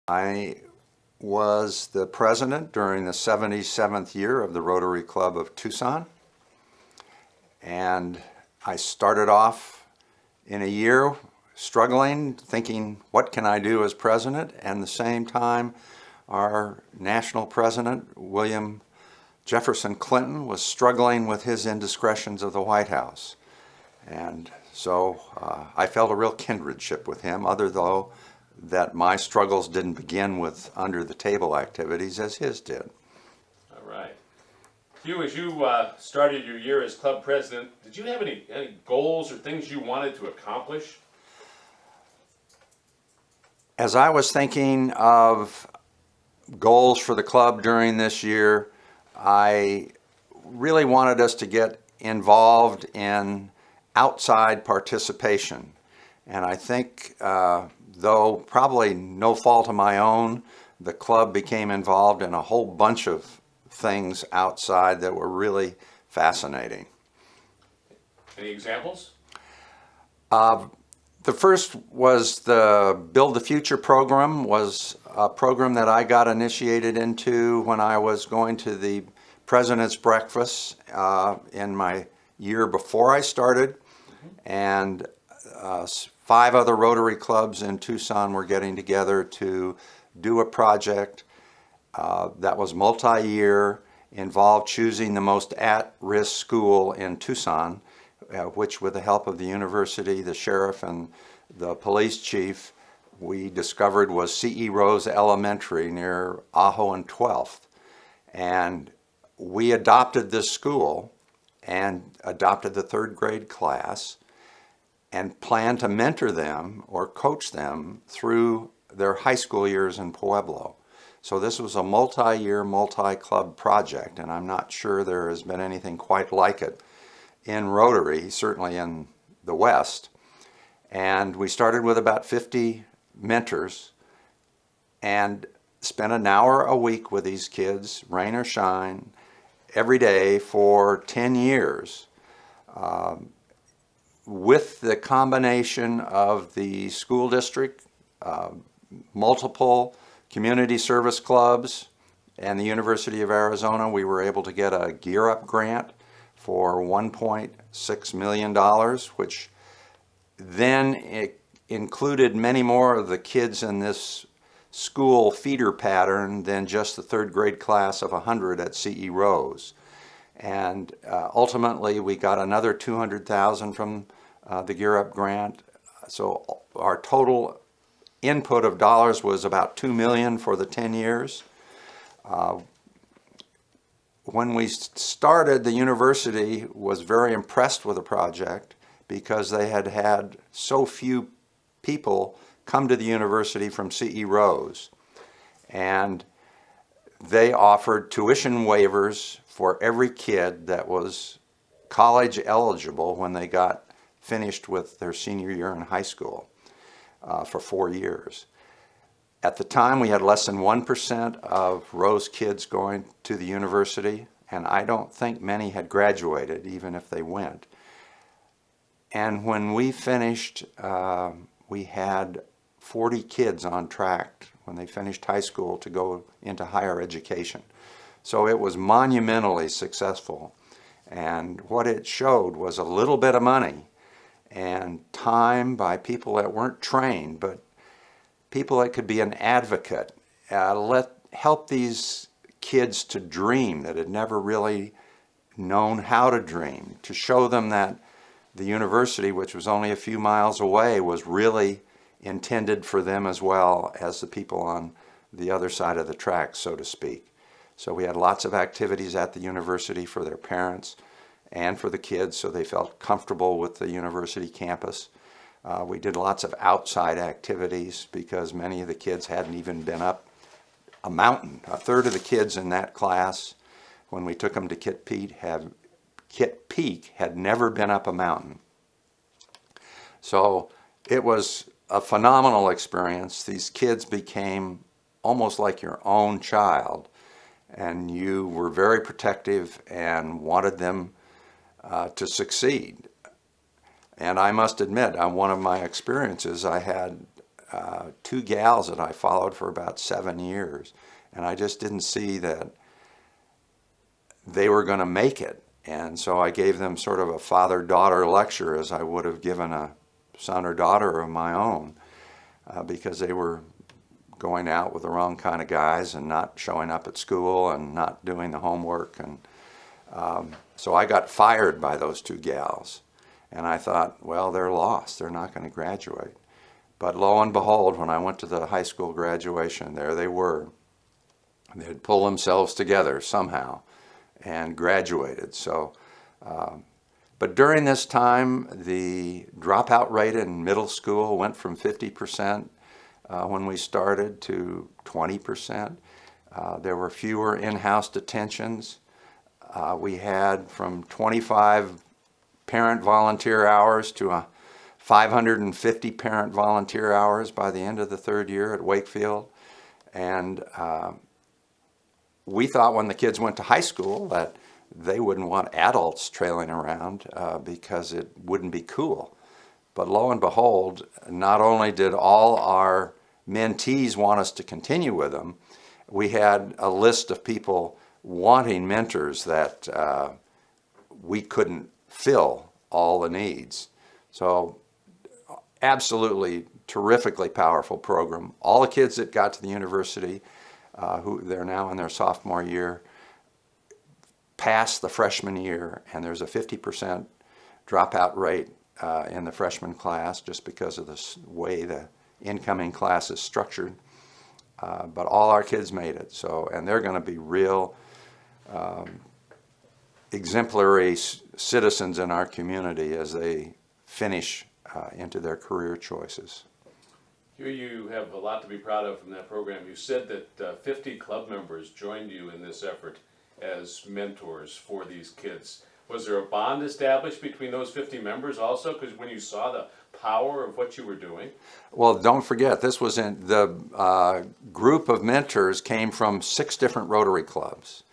I was the president during the 77th year of the Rotary Club of Tucson, and I started off in a year struggling, thinking, what can I do as president? And at the same time, our national president, William Jefferson Clinton, was struggling with his indiscretions of the White House. And so I felt a real kindredship with him, other though that my struggles didn't begin with under-the-table activities as his did. All right. Hugh, as you started your year as club president, did you have any goals or things you wanted to accomplish? As I was thinking of goals for the club during this year, I really wanted us to get involved in outside participation. And I think, though probably no fault of my own, the club became involved in a whole bunch of things outside that were really fascinating. Any examples? The first was the Build the Future program, was a program that I got initiated into when I was going to the President's Breakfast in my year before I started. And 5 other Rotary clubs in Tucson were getting together to do a project that was multi-year, involved choosing the most at-risk school in Tucson, which with the help of the university, the sheriff, and the police chief, we discovered was C.E. Rose Elementary near Ajo and 12th. And we adopted this school and adopted the 3rd grade class and planned to mentor them or coach them through their high school years in Pueblo. So this was a multi-year, multi-club project, and I'm not sure there has been anything quite like it in Rotary, certainly in the West. And we started with about 50 mentors and spent an hour a week with these kids, rain or shine, every day for 10 years. With the combination of the school district, multiple community service clubs, and the University of Arizona, we were able to get a Gear Up grant for $1.6 million, which then it included many more of the kids in this school feeder pattern than just the 3rd grade class of 100 at C.E. Rose. And ultimately we got another $200,000 from the Gear Up grant. So our total input of dollars was about $2 million for the 10 years. When we started, the university was very impressed with the project because they had had so few people come to the university from C.E. Rose. And they offered tuition waivers for every kid that was college eligible when they got finished with their senior year in high school for 4 years. At the time, we had less than 1% of Rose kids going to the university, and I don't think many had graduated, even if they went. And when we finished, we had 40 kids on track when they finished high school to go into higher education. So it was monumentally successful. And what it showed was a little bit of money and time by people that weren't trained, but people that could be an advocate, help these kids to dream that had never really known how to dream, to show them that the university, which was only a few miles away, was really intended for them as well as the people on the other side of the tracks, so to speak. So we had lots of activities at the university for their parents and for the kids, so they felt comfortable with the university campus. We did lots of outside activities because many of the kids hadn't even been up a mountain. A third of the kids in that class, when we took them to Kit Peak, had never been up a mountain. So it was a phenomenal experience. These kids became almost like your own child, and you were very protective and wanted them to succeed. And I must admit, on one of my experiences, I had two gals that I followed for about 7 years, and I just didn't see that they were going to make it. And so I gave them sort of a father-daughter lecture, as I would have given a son or daughter of my own, because they were going out with the wrong kind of guys and not showing up at school and not doing the homework. And so I got fired by those two gals. And I thought, well, they're lost. They're not going to graduate. But lo and behold, when I went to the high school graduation, there they were. They had pulled themselves together somehow and graduated. So, but during this time, the dropout rate in middle school went from 50% when we started to 20%. There were fewer in-house detentions. We had from 25 parent volunteer hours to 550 parent volunteer hours by the end of the third year at Wakefield. And we thought when the kids went to high school that they wouldn't want adults trailing around because it wouldn't be cool. But lo and behold, not only did all our mentees want us to continue with them, we had a list of people wanting mentors that we couldn't fill all the needs. So absolutely terrifically powerful program. All the kids that got to the university, who they're now in their sophomore year, passed the freshman year, and there's a 50% dropout rate in the freshman class just because of the way the incoming class is structured. But all our kids made it, so, and they're going to be real exemplary citizens in our community as they finish into their career choices. Here you have a lot to be proud of from that program. You said that 50 club members joined you in this effort as mentors for these kids. Was there a bond established between those 50 members also? Because when you saw the power of what you were doing? Well, don't forget, this was in the group of mentors came from 6 different Rotary clubs,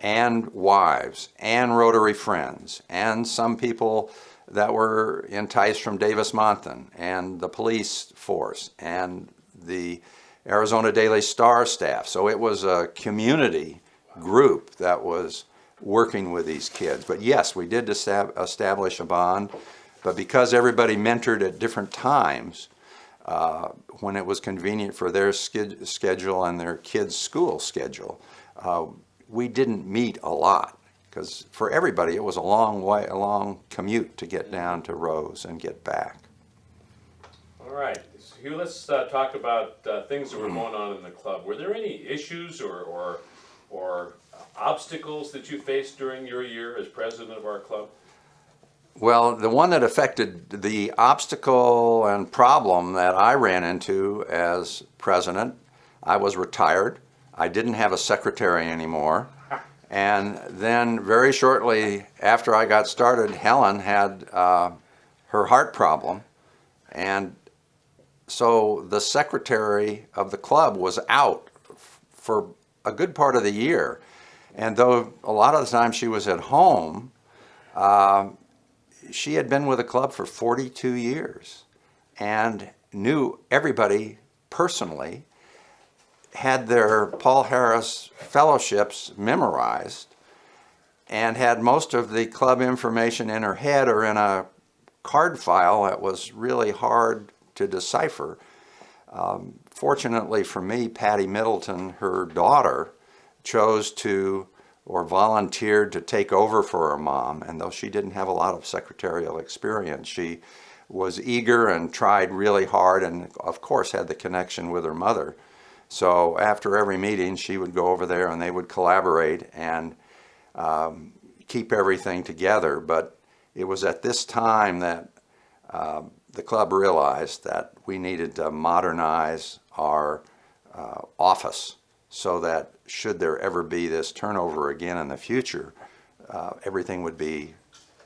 and wives, and Rotary friends, and some people that were enticed from Davis-Monthan, and the police force, and the Arizona Daily Star staff. So it was a community group that was working with these kids. But yes, we did establish a bond, but because everybody mentored at different times, when it was convenient for their schedule and their kids' school schedule, we didn't meet a lot, because for everybody it was a long commute to get down to Rose and get back. All right, so Hugh, let's talk about things that were going on in the club. Were there any issues or obstacles that you faced during your year as president of our club? Well, the one that affected the obstacle and problem that I ran into as president, I was retired. I didn't have a secretary anymore. And then very shortly after I got started, Helen had her heart problem. And so the secretary of the club was out for a good part of the year. And though a lot of the time she was at home, she had been with the club for 42 years and knew everybody personally, had their Paul Harris fellowships memorized, and had most of the club information in her head or in a card file that was really hard to decipher. Fortunately for me, Patty Middleton, her daughter, chose to or volunteered to take over for her mom, and though she didn't have a lot of secretarial experience, she was eager and tried really hard, and of course had the connection with her mother. So after every meeting, she would go over there and they would collaborate and keep everything together. But it was at this time that the club realized that we needed to modernize our office so that should there ever be this turnover again in the future, everything would be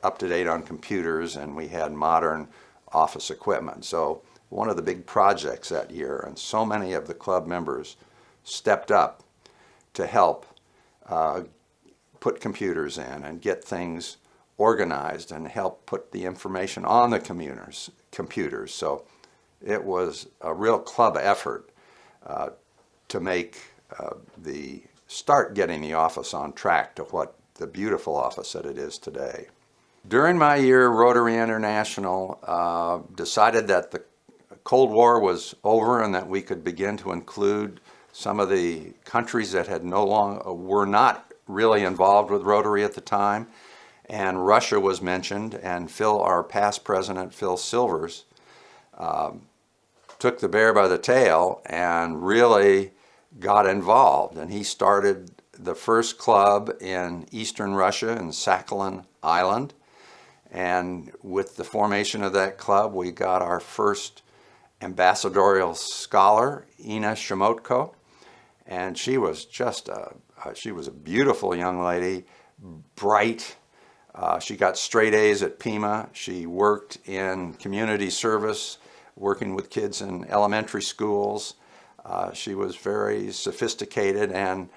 up to date on computers and we had modern office equipment. So one of the big projects that year, and so many of the club members stepped up to help put computers in and get things organized and help put the information on the computers. So It was a real club effort to make start getting the office on track to what the beautiful office that it is today. During my year, Rotary International decided that the Cold War was over and that we could begin to include some of the countries that were not really involved with Rotary at the time. And Russia was mentioned, and our past president, Phil Silvers, took the bear by the tail and really got involved. And he started the first club in eastern Russia in Sakhalin Island. And with the formation of that club, we got our first ambassadorial scholar, Ina Shomotko. And she was just she was a beautiful young lady, bright. She got straight A's at Pima. She worked in community service, working with kids in elementary schools. She was very sophisticated and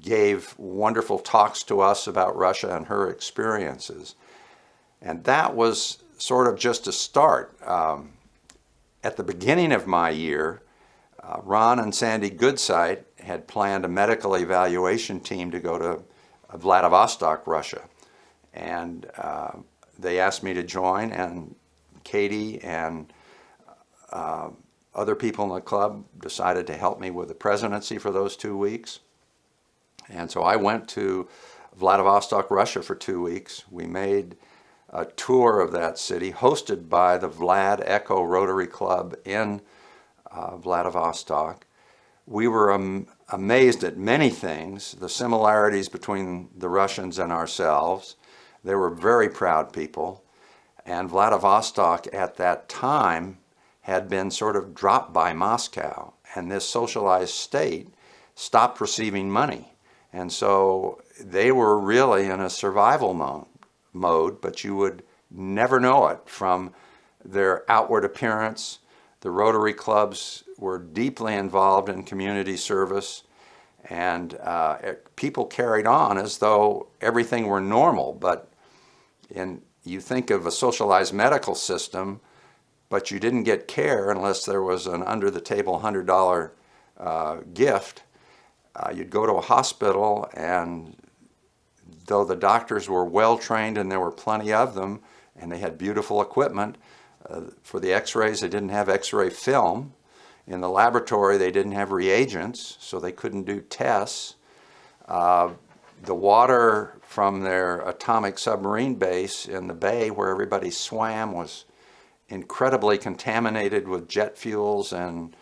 gave wonderful talks to us about Russia and her experiences. And that was sort of just a start. At the beginning of my year, Ron and Sandy Goodsight had planned a medical evaluation team to go to Vladivostok, Russia. And they asked me to join, and Katie and other people in the club decided to help me with the presidency for those 2 weeks. And so I went to Vladivostok, Russia for 2 weeks. We made a tour of that city hosted by the Vlad Echo Rotary Club in Vladivostok. We were amazed at many things, the similarities between the Russians and ourselves. They were very proud people. And Vladivostok at that time had been sort of dropped by Moscow. And this socialized state stopped receiving money. And so they were really in a survival mode, but you would never know it from their outward appearance. The Rotary clubs were deeply involved in community service, and people carried on as though everything were normal. But you think of a socialized medical system, but you didn't get care unless there was an under-the-table $100 gift. You'd go to a hospital, and though the doctors were well-trained and there were plenty of them, and they had beautiful equipment, for the x-rays they didn't have x-ray film. In the laboratory they didn't have reagents, so they couldn't do tests. The water from their atomic submarine base in the bay where everybody swam was incredibly contaminated with jet fuels and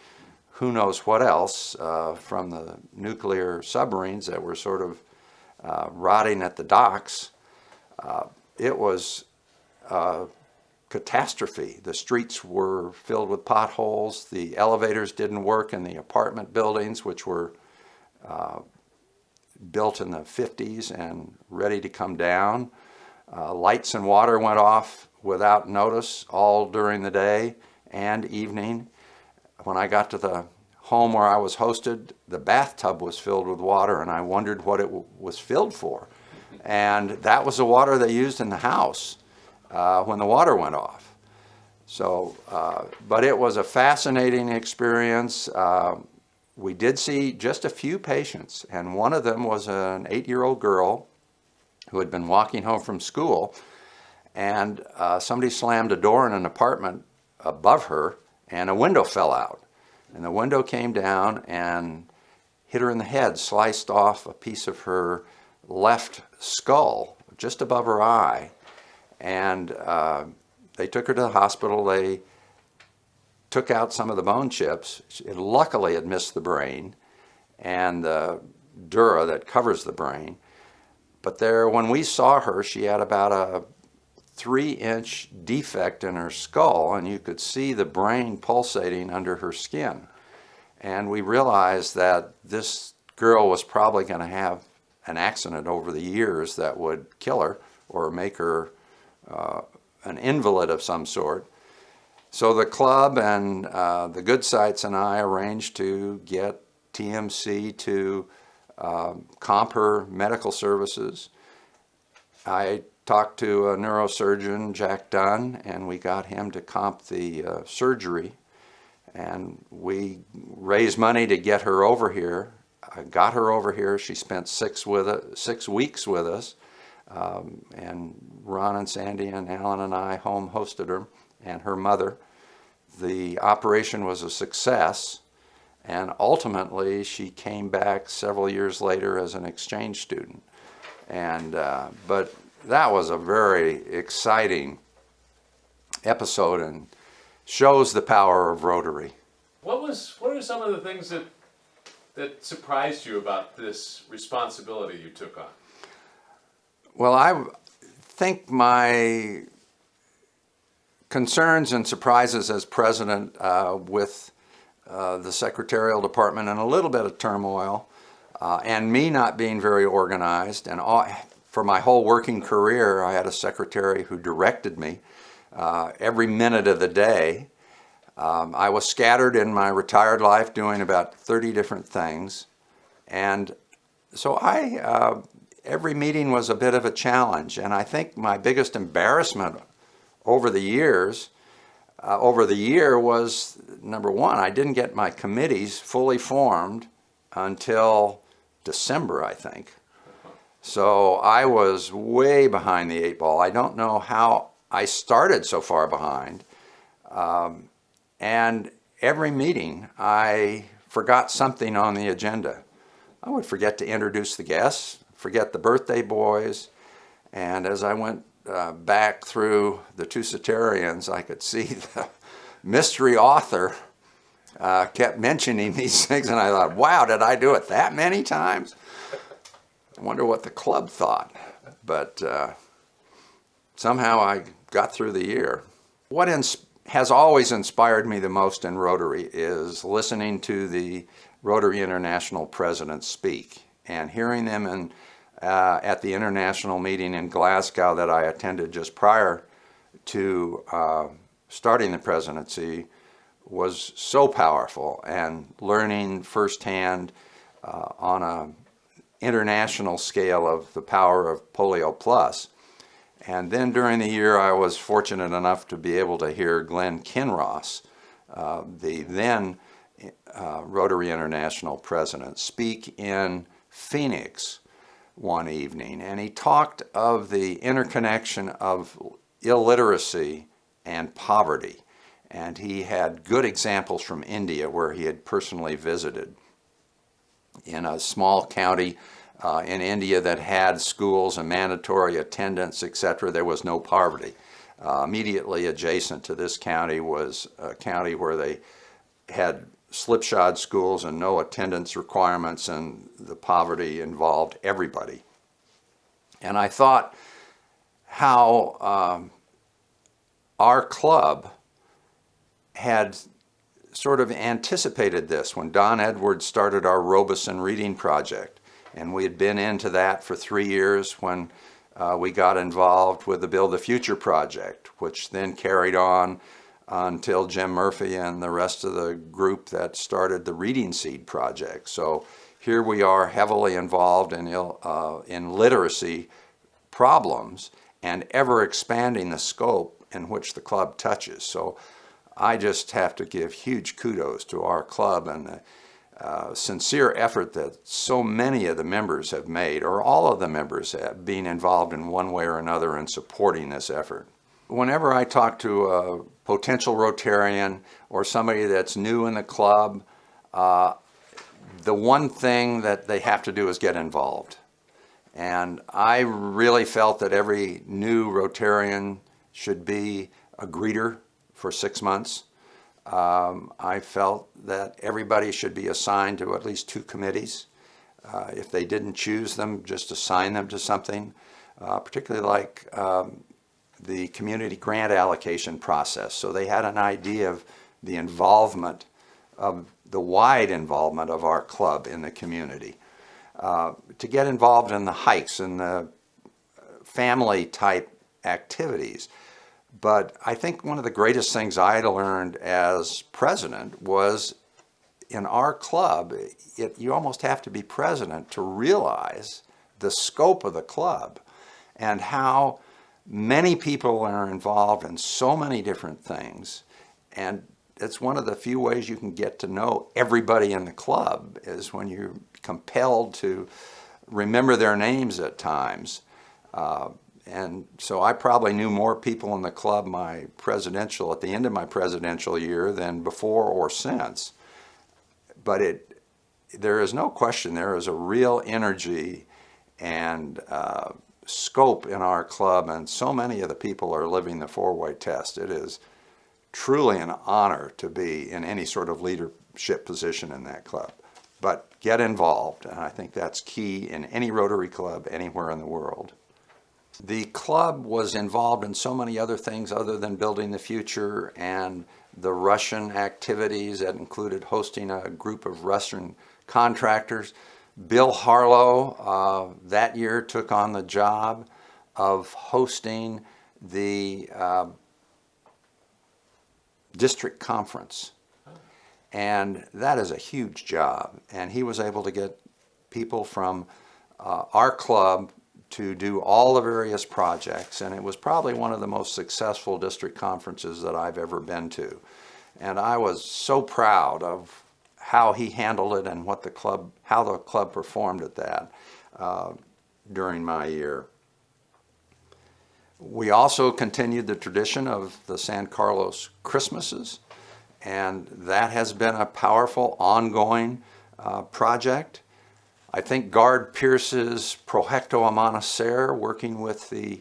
who knows what else from the nuclear submarines that were sort of rotting at the docks. It was a catastrophe. The streets were filled with potholes. The elevators didn't work in the apartment buildings, which were built in the 50s and ready to come down. Lights and water went off without notice all during the day and evening. When I got to the home where I was hosted, the bathtub was filled with water, and I wondered what it was filled for. And that was the water they used in the house when the water went off. So, but it was a fascinating experience. We did see just a few patients, and one of them was an 8-year-old girl who had been walking home from school, and somebody slammed a door in an apartment above her, and a window fell out. And the window came down and hit her in the head, sliced off a piece of her left skull, just above her eye. And they took her to the hospital. They took out some of the bone chips. Luckily, it missed the brain and the dura that covers the brain. But there, when we saw her, she had about a 3-inch defect in her skull, and you could see the brain pulsating under her skin. And we realized that this girl was probably going to have an accident over the years that would kill her or make her an invalid of some sort. So the club and the Goodsights and I arranged to get TMC to comp her medical services. I talked to a neurosurgeon, Jack Dunn, and we got him to comp the surgery. And we raised money to get her over here. I got her over here. She spent 6 weeks with us. And Ron and Sandy and Alan and I home hosted her and her mother. The operation was a success, and ultimately she came back several years later as an exchange student. And but that was a very exciting episode and shows the power of Rotary. What are some of the things that surprised you about this responsibility you took on? Well, I think my concerns and surprises as president with the secretarial department and a little bit of turmoil and me not being very organized, and for my whole working career I had a secretary who directed me every minute of the day. I was scattered in my retired life doing about 30 different things, and so every meeting was a bit of a challenge. And I think my biggest embarrassment over the year was, number one, I didn't get my committees fully formed until December, I think. So I was way behind the 8 ball. I don't know how I started so far behind. And every meeting I forgot something on the agenda. I would forget to introduce the guests, forget the birthday boys, and as I went back through the two Cetarians, I could see the mystery author kept mentioning these things, and I thought, wow, did I do it that many times? I wonder what the club thought, but somehow I got through the year. What has always inspired me the most in Rotary is listening to the Rotary International presidents speak and hearing them at the international meeting in Glasgow that I attended just prior to starting the presidency was so powerful, and learning firsthand on an international scale of the power of Polio Plus. And then during the year I was fortunate enough to be able to hear Glenn Kinross, the then Rotary International president, speak in Phoenix one evening, and he talked of the interconnection of illiteracy and poverty, and he had good examples from India where he had personally visited. In a small county in India that had schools and mandatory attendance, etc., there was no poverty. Immediately adjacent to this county was a county where they had slipshod schools and no attendance requirements, and the poverty involved everybody. And I thought how our club had sort of anticipated this when Don Edwards started our Robeson Reading Project, and we had been into that for 3 years when we got involved with the Build the Future project, which then carried on until Jim Murphy and the rest of the group that started the Reading Seed project. So here we are, heavily involved in literacy problems and ever expanding the scope in which the club touches. So I just have to give huge kudos to our club and the sincere effort that so many of the members have made, or all of the members have been involved in one way or another in supporting this effort. Whenever I talk to a potential Rotarian or somebody that's new in the club, the one thing that they have to do is get involved. And I really felt that every new Rotarian should be a greeter for 6 months. I felt that everybody should be assigned to at least 2 committees. If they didn't choose them, just assign them to something, particularly like the community grant allocation process. So they had an idea of the involvement, of the wide involvement of our club in the community. To get involved in the hikes and the family type activities. But I think one of the greatest things I learned as president was in our club, you almost have to be president to realize the scope of the club. and how many people are involved in so many different things. And it's one of the few ways you can get to know everybody in the club, is when you're compelled to remember their names at times. And so I probably knew more people in the club at the end of my presidential year than before or since. But there is no question there is a real energy and scope in our club, and so many of the people are living the four-way test. It is truly an honor to be in any sort of leadership position in that club. But get involved, and I think that's key in any Rotary club anywhere in the world. The club was involved in so many other things other than building the future and the Russian activities that included hosting a group of Russian contractors. Bill Harlow that year took on the job of hosting the district conference. And that is a huge job. And he was able to get people from our club to do all the various projects, and it was probably one of the most successful district conferences that I've ever been to. And I was so proud of how he handled it and how the club performed at that during my year. We also continued the tradition of the San Carlos Christmases, and that has been a powerful ongoing project. I think Guard Pierce's Proyecto Amanecer, working with the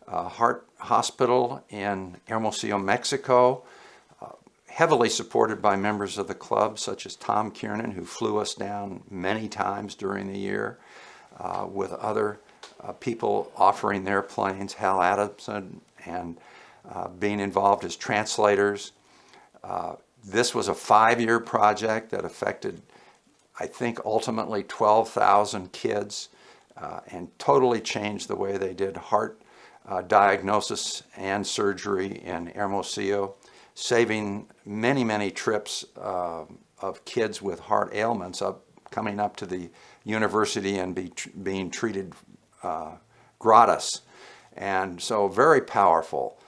Heart Hospital in Hermosillo, Mexico, heavily supported by members of the club, such as Tom Kiernan, who flew us down many times during the year, with other people offering their planes, Hal Adamson, and being involved as translators. This was a 5-year project that affected, I think, ultimately 12,000 kids, and totally changed the way they did heart diagnosis and surgery in Hermosillo, saving many, many trips of kids with heart ailments coming up to the university and being treated gratis. And so very powerful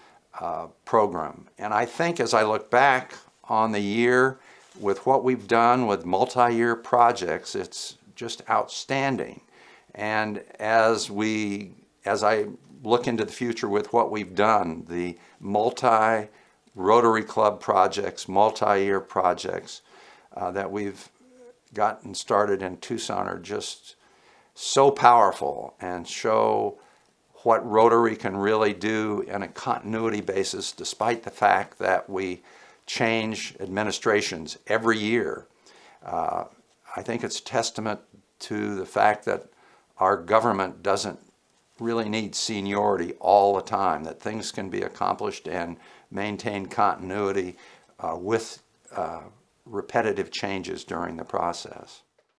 program. And I think as I look back on the year, with what we've done with multi-year projects, it's just outstanding. And as I look into the future with what we've done, the multi-Rotary Club projects, multi-year projects that we've gotten started in Tucson are just so powerful and show what Rotary can really do in a continuity basis, despite the fact that we change administrations every year. I think it's a testament to the fact that our government doesn't really need seniority all the time, that things can be accomplished and maintain continuity with repetitive changes during the process.